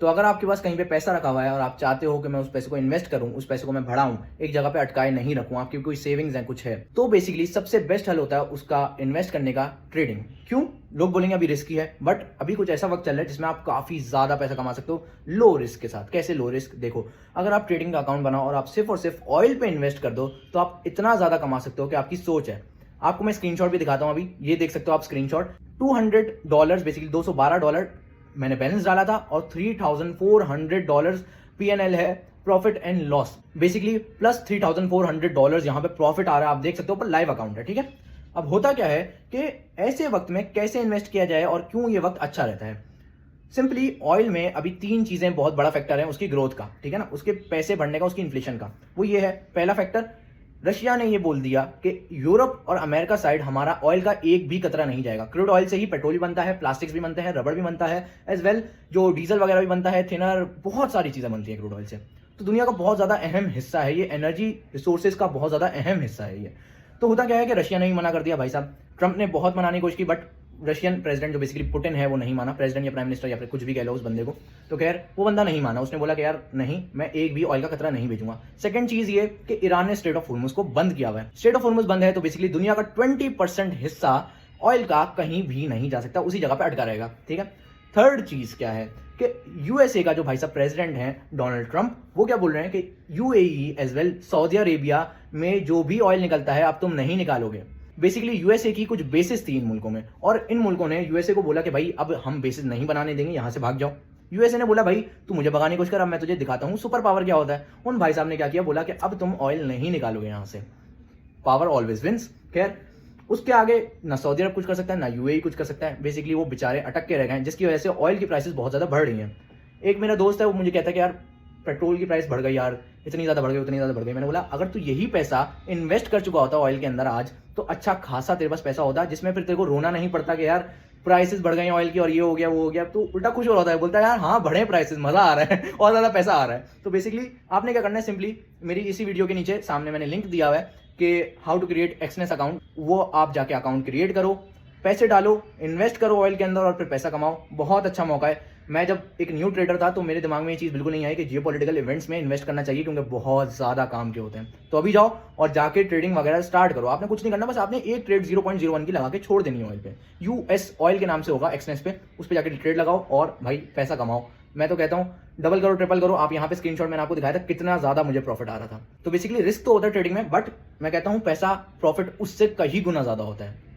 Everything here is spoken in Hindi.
तो अगर आपके पास कहीं पे पैसा रखा हुआ है और आप चाहते हो कि मैं उस पैसे को इन्वेस्ट करूं, उस पैसे को मैं बढ़ाऊं, एक जगह पे अटकाए नहीं रखूं, आपकी कोई सेविंग्स है, कुछ है, तो बेसिकली सबसे बेस्ट हल होता है उसका इन्वेस्ट करने का ट्रेडिंग। क्यों? लोग बोलेंगे अभी रिस्की है, बट अभी कुछ ऐसा वक्त चल रहा है जिसमें आप काफी ज्यादा पैसा कमा सकते हो लो रिस्क के साथ। कैसे लो रिस्क? देखो, अगर आप ट्रेडिंग का अकाउंट बनाओ और आप सिर्फ और सिर्फ ऑयल पे इन्वेस्ट कर दो तो आप इतना ज्यादा कमा सकते हो कि आपकी सोच है। आपको मैं स्क्रीनशॉट भी दिखाता हूं, अभी ये देख सकते हो आप स्क्रीनशॉट। $200 बेसिकली $212 मैंने बैलेंस डाला था और $3,400 पीएनएल है, profit and loss, basically plus $3,400 यहां पे प्रॉफिट आ रहा है। आप देख सकते हो, पर लाइव अकाउंट है, ठीक है। अब होता क्या है कि ऐसे वक्त में कैसे इन्वेस्ट किया जाए और क्यों ये वक्त अच्छा रहता है। सिंपली ऑयल में अभी तीन चीजें बहुत बड़ा फैक्टर है उसकी ग्रोथ का, ठीक है ना, उसके पैसे बढ़ने का, उसकी इन्फ्लेशन का। वो ये है, पहला फैक्टर, रशिया ने ये बोल दिया कि यूरोप और अमेरिका साइड हमारा ऑयल का एक भी कतरा नहीं जाएगा। क्रूड ऑयल से ही पेट्रोल भी बनता है, प्लास्टिक्स भी बनते हैं, रबड़ भी बनता है, एज वेल जो डीजल वगैरह भी बनता है, थिनर, बहुत सारी चीजें बनती है क्रूड ऑयल से। तो दुनिया का बहुत ज्यादा अहम हिस्सा है ये, एनर्जी रिसोर्सेज का बहुत ज्यादा अहम हिस्सा है ये। तो होता क्या है कि रशिया ने ही मना कर दिया भाई साहब। ट्रंप ने बहुत मनाने की कोशिश की, बट रशियन प्रेसिडेंट जो बेसिकली पुतिन है वो नहीं माना, प्रेसिडेंट या प्राइम मिनिस्टर या फिर कुछ भी कह लो उस बंदे को। तो खैर वो बंदा नहीं माना, उसने बोला कि यार नहीं, मैं एक भी ऑयल का कतरा नहीं भेजूंगा। सेकंड चीज ये कि ईरान ने स्ट्रेट ऑफ होर्मुज को बंद किया हुआ है। स्ट्रेट ऑफ होर्मुज बंद है तो बेसिकली दुनिया का 20% हिस्सा ऑयल का कहीं भी नहीं जा सकता, उसी जगह पर अटका रहेगा, ठीक है। थर्ड चीज क्या है कि यूएसए का जो भाई साहब प्रेसिडेंट है डोनाल्ड ट्रंप, वो क्या बोल रहे हैं कि UAE as well Saudi Arabia में जो भी ऑयल निकलता है अब तुम नहीं निकालोगे। बेसिकली यूएसए की कुछ बेसिस थी इन मुल्कों में और इन मुल्कों ने यूएसए को बोला कि भाई अब हम बेसिस नहीं बनाने देंगे, यहां से भाग जाओ। यूएसए ने बोला भाई तू मुझे भगाने की कोशिश कर, अब मैं तुझे दिखाता हूं सुपर पावर क्या होता है। उन भाई साहब ने क्या किया, बोला कि अब तुम ऑयल नहीं निकालोगे यहां से, पावर ऑलवेज विंस। खैर उसके आगे ना सऊदी अरब कुछ कर सकता है ना यूएई कुछ कर सकता है। बेसिकली वो बेचारे अटक के रह गए, जिसकी वजह से ऑयल की प्राइसेस बहुत ज्यादा बढ़ रही हैं। एक मेरा दोस्त है, वो मुझे कहता है कि यार पेट्रोल की प्राइस बढ़ गई यार, इतनी ज्यादा बढ़ गई, उतनी ज्यादा बढ़ गई। मैंने बोला अगर तू यही पैसा इन्वेस्ट कर चुका होता ऑयल के अंदर आज, तो अच्छा खासा तेरे पास पैसा होता जिसमें फिर तेरे को रोना नहीं पड़ता कि यार प्राइसेस बढ़ गई ऑयल की और ये हो गया वो हो गया। तो उल्टा खुश हो रहा है, बोलता है यार हाँ बढ़े प्राइसेस, मजा आ रहा है और ज्यादा पैसा आ रहा है। तो बेसिकली आपने क्या करना है, सिंपली मेरी इसी वीडियो के नीचे सामने मैंने लिंक दिया हुआ है कि how to create Exness account, वो आप जाके अकाउंट क्रिएट करो, पैसे डालो, इन्वेस्ट करो ऑयल के अंदर और फिर पैसा कमाओ। बहुत अच्छा मौका है। मैं जब एक न्यू ट्रेडर था तो मेरे दिमाग में ये चीज़ बिल्कुल नहीं आई कि जियोपॉलिटिकल इवेंट्स में इन्वेस्ट करना चाहिए, क्योंकि बहुत ज़्यादा काम के होते हैं। तो अभी जाओ और जाके ट्रेडिंग वगैरह स्टार्ट करो। आपने कुछ नहीं करना, बस आपने एक ट्रेड 0.01 की लगा के छोड़ देनी है ऑयल पे। यूएस ऑयल के नाम से होगा एक्सनेस पे, उस पर जाके ट्रेड लगाओ और भाई पैसा कमाओ। मैं तो कहता हूँ डबल करो, ट्रिपल करो। आप यहाँ पे स्क्रीनशॉट मैंने आपको दिखाया था कितना ज्यादा मुझे प्रॉफिट आ रहा था। तो बेसिकली रिस्क तो होता है ट्रेडिंग में, बट मैं कहता हूँ पैसा प्रॉफिट उससे कहीं गुना ज्यादा होता है।